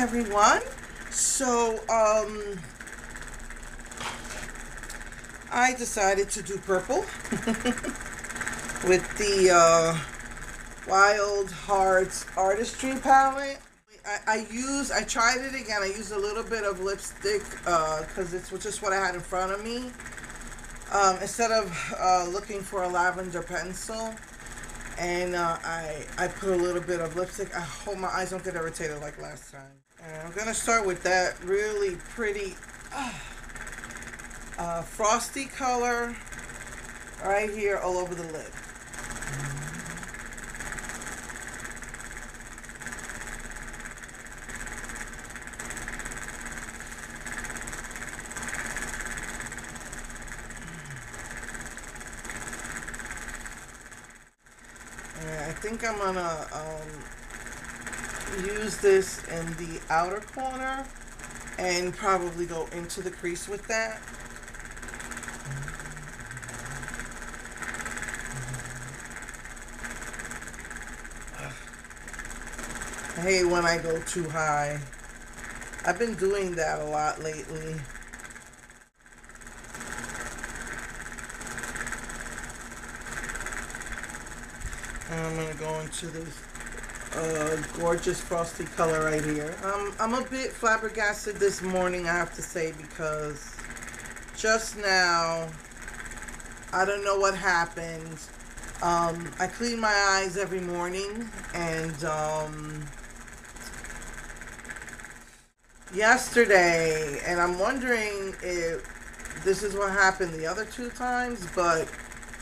everyone. So, I decided to do purple with the Wild Hearts Artistry palette. I tried it again. I used a little bit of lipstick because it's just what I had in front of me. Instead of looking for a lavender pencil, and I put a little bit of lipstick. I hope my eyes don't get irritated like last time. And I'm gonna start with that really pretty frosty color right here all over the lid. I think I'm gonna use this in the outer corner and probably go into the crease with that. I hate when I go too high. I've been doing that a lot lately. And I'm going to go into this gorgeous frosty color right here. I'm a bit flabbergasted this morning, I have to say, because just now, I don't know what happened. I clean my eyes every morning, and yesterday, and I'm wondering if this is what happened the other two times, but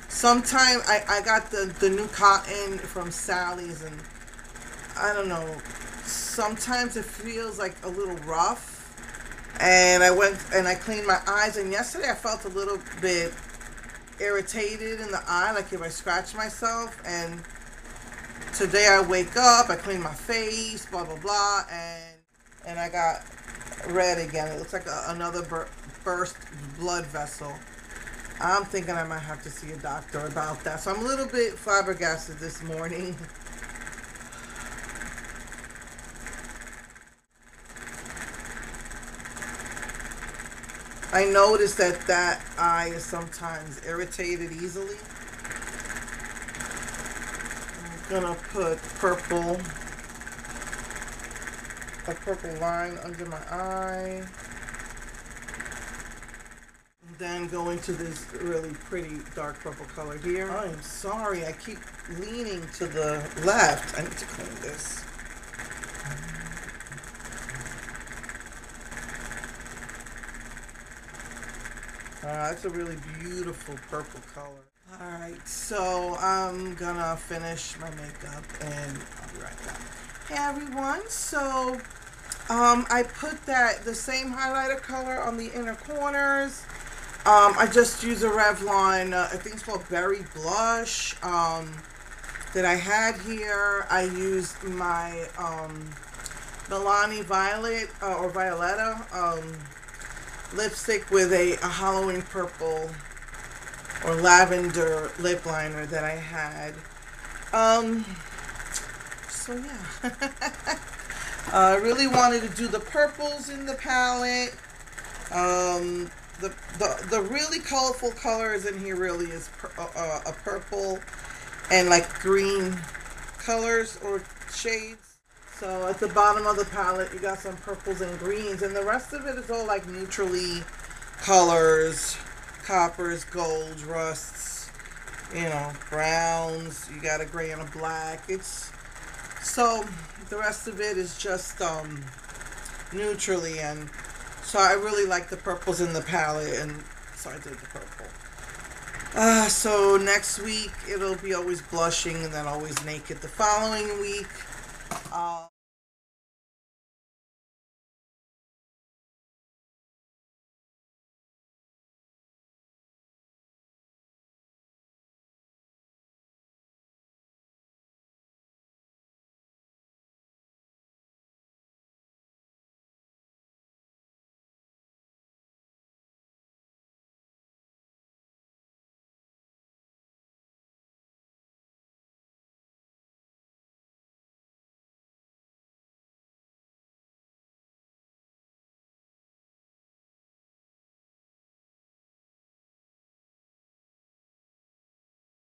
sometime I got the new cotton from Sally's, and I don't know, sometimes it feels like a little rough, and I went and I cleaned my eyes, and yesterday I felt a little bit irritated in the eye, like if I scratched myself. And today I wake up, I clean my face, blah blah blah, and I got red again. It looks like another burst blood vessel. I'm thinking I might have to see a doctor about that. So I'm a little bit flabbergasted this morning. I noticed that eye is sometimes irritated easily. I'm gonna put a purple line under my eye. And then go into this really pretty dark purple color here. I'm sorry, I keep leaning to the left. I need to clean this. That's a really beautiful purple color. Alright, so I'm gonna finish my makeup and I'll be right back. Hey everyone, so I put the same highlighter color on the inner corners. I just use a Revlon, I think it's called Berry Blush, that I had here. I used my Milani Violet or Violetta lipstick with a Halloween purple or lavender lip liner that I had. So yeah. I really wanted to do the purples in the palette. The really colorful colors in here really is a purple and like green colors or shades. So at the bottom of the palette, you got some purples and greens, and the rest of it is all like neutrally colors, coppers, golds, rusts, you know, browns. You got a gray and a black. So the rest of it is just neutrally, and so I really like the purples in the palette, and so I did the purple. So next week it'll be always blushing and then always naked the following week.